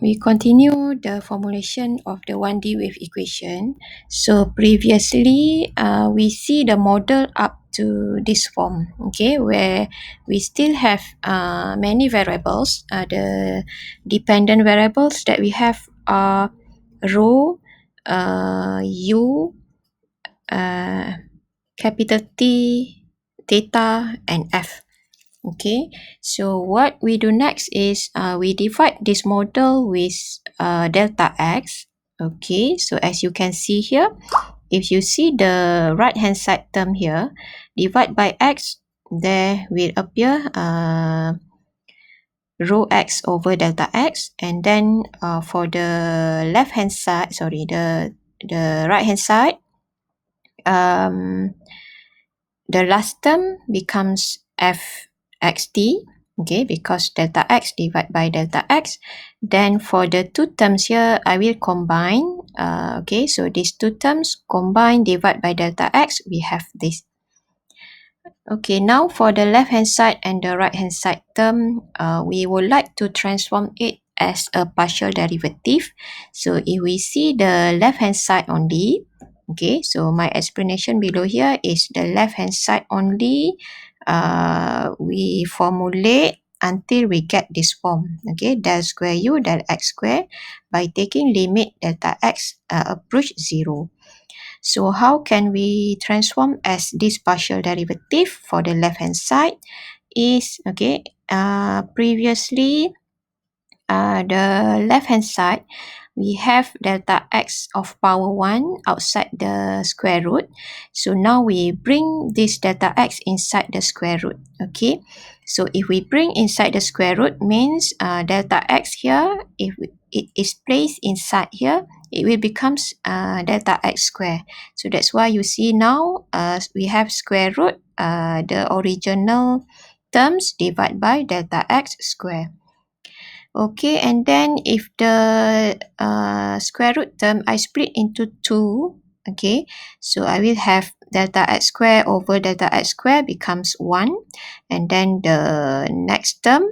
we continue the formulation of the 1D wave equation. So previously, we see the model up to this form, okay, where we still have many variables. The dependent variables that we have are rho, u, capital T, theta, and f. Okay, so what we do next is we divide this model with delta x. Okay, so as you can see here, if you see the right hand side term here, divide by x, there will appear rho x over delta x, and then for the left hand side, sorry, the right hand side, the last term becomes fxt, okay, because delta x divided by delta x. Then for the two terms here, I will combine. Okay, so these two terms combine, divide by delta x, we have this. Okay, now for the left hand side and the right hand side term, we would like to transform it as a partial derivative. So if we see the left hand side only, okay, so my explanation below here is the left hand side only. We formulate until we get this form, okay, del square u del x square by taking limit delta x approach 0. So how can we transform as this partial derivative for the left hand side is, okay, previously the left hand side, we have delta x of power 1 outside the square root. So now we bring this delta x inside the square root. Okay, so if we bring inside the square root means delta x here, if it is placed inside here, it will becomes delta x square. So that's why you see now we have square root, the original terms divided by delta x square. Okay, and then if the square root term, I split into 2. Okay, so I will have delta x square over delta x square becomes 1. And then the next term,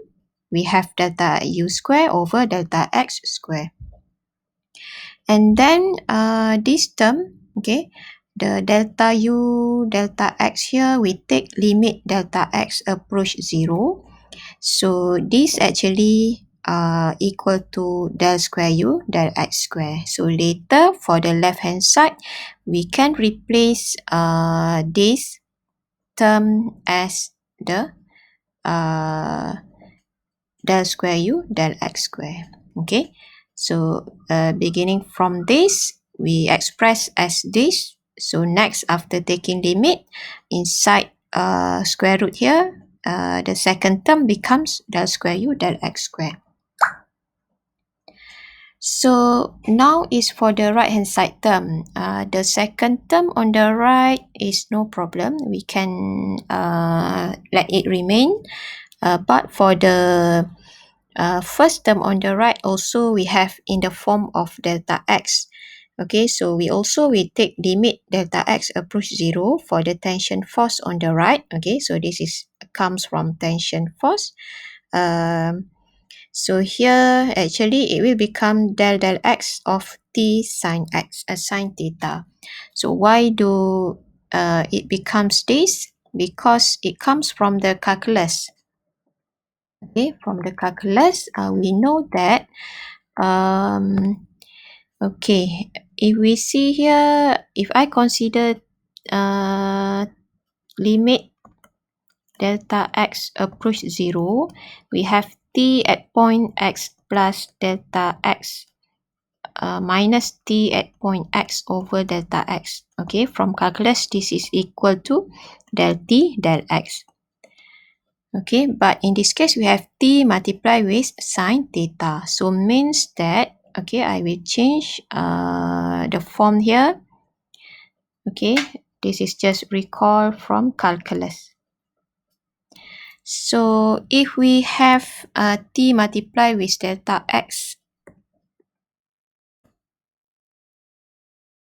we have delta u square over delta x square. And then this term, okay, the delta u, delta x here, we take limit delta x approach 0. So this actually equal to del square u del x square. So later for the left hand side, we can replace this term as the del square u del x square. Okay, so beginning from this, we express as this. So next, after taking limit inside square root here, the second term becomes del square u del x square. So now is for the right hand side term. The second term on the right is no problem. We can let it remain. But for the first term on the right also we have in the form of delta x. Okay, so we take limit delta x approach 0 for the tension force on the right. Okay, so this is comes from tension force. So here actually it will become del x of t sine x, sine theta. So why do it becomes this? Because it comes from the calculus. Okay, from the calculus, we know that okay, if we see here, if I consider limit delta x approach 0, we have t at point x plus delta x minus t at point x over delta x. Okay, from calculus, this is equal to del t del x. Okay, but in this case, we have t multiplied with sine theta. So means that, okay, I will change the form here. Okay, this is just recall from calculus. So if we have t multiplied with delta x,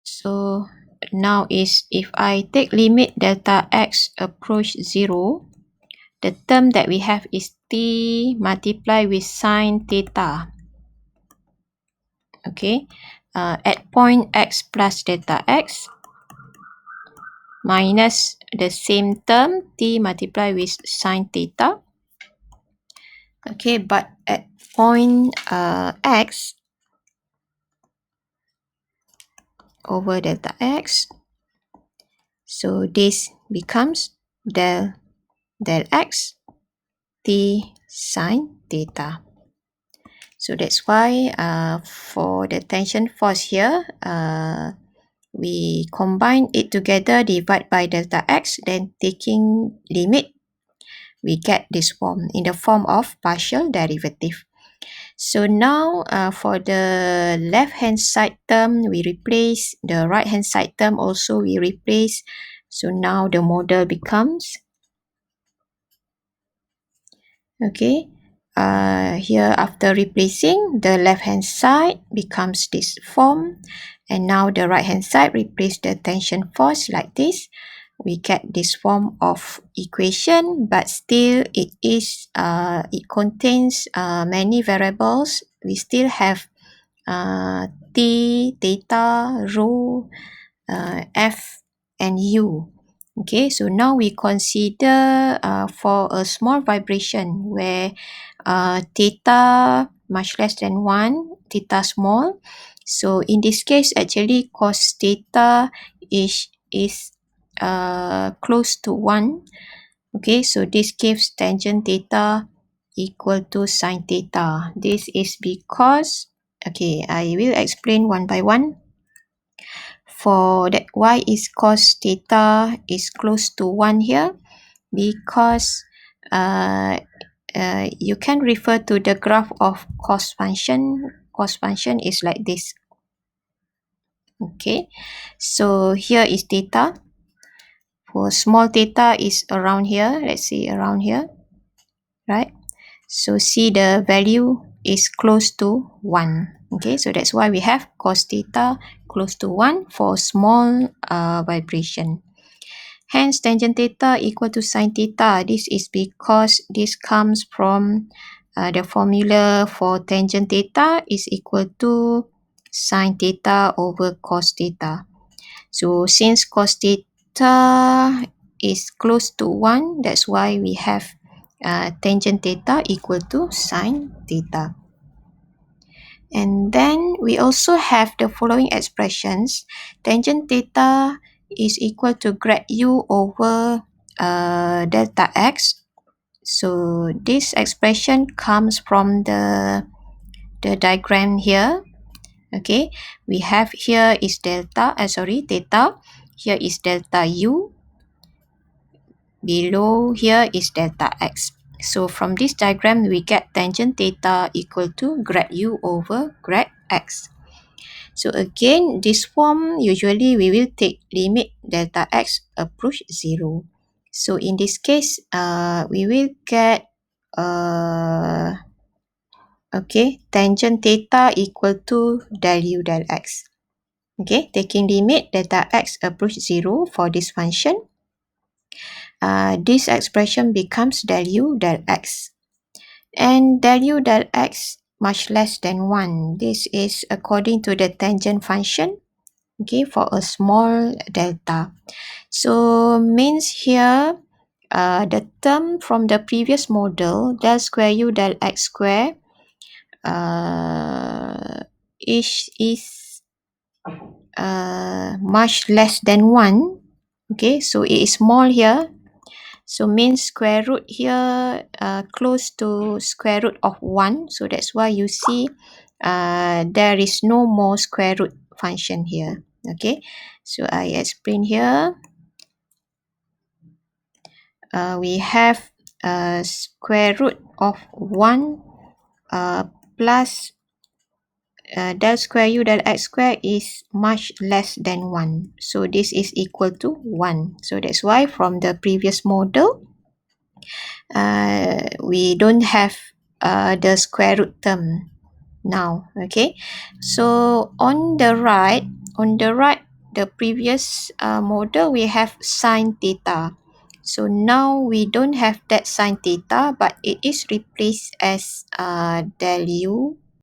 so now is if I take limit delta x approach 0, the term that we have is t multiplied with sine theta. Okay, at point x plus delta x minus the same term t multiplied with sine theta. Okay, but at point x over delta x, so this becomes del x t sine theta. So that's why for the tension force here, we combine it together, divide by delta x, then taking limit, we get this form in the form of partial derivative. So now for the left hand side term, we replace the right hand side term also we replace. So now the model becomes, okay, here after replacing, the left hand side becomes this form, and now the right hand side replace the tension force like this. We get this form of equation, but still it contains many variables. We still have t, theta, rho, f, and u. Okay, so now we consider for a small vibration where theta much less than 1, theta small. So in this case, actually cos theta is close to 1. Okay, so this gives tangent theta equal to sine theta. This is because, okay, I will explain one by one. For that, why is cos theta is close to 1 here? Because you can refer to the graph of cos function. Cos function is like this. Okay, so here is theta. For small theta is around here. Let's say around here, right? So see the value is close to 1. Okay, so that's why we have cos theta close to 1 for small vibration. Hence, tangent theta equal to sine theta. This is because this comes from the formula for tangent theta is equal to sine theta over cos theta. So since cos theta is close to 1, that's why we have tangent theta equal to sine theta. And then we also have the following expressions. Tangent theta is equal to grad u over delta x. So this expression comes from the diagram here. Okay, we have here is theta. Here is delta u. Below here is delta x. So from this diagram, we get tangent theta equal to grad u over grad x. So again, this form, usually we will take limit delta x approach 0. So in this case, we will get okay, tangent theta equal to del u del x. Okay, taking limit delta x approach 0 for this function. This expression becomes del u del x. And del u del x much less than 1. This is according to the tangent function, okay, for a small delta. So means here, the term from the previous model, del square u del x square, is much less than 1. Okay, so it is small here. So means square root here close to square root of 1. So that's why you see there is no more square root function here. Okay, so I explain here. We have square root of 1 plus del square u del x square is much less than 1. So this is equal to 1. So that's why from the previous model, we don't have the square root term now. Okay, so on the right, the previous model, we have sine theta. So now we don't have that sine theta, but it is replaced as del u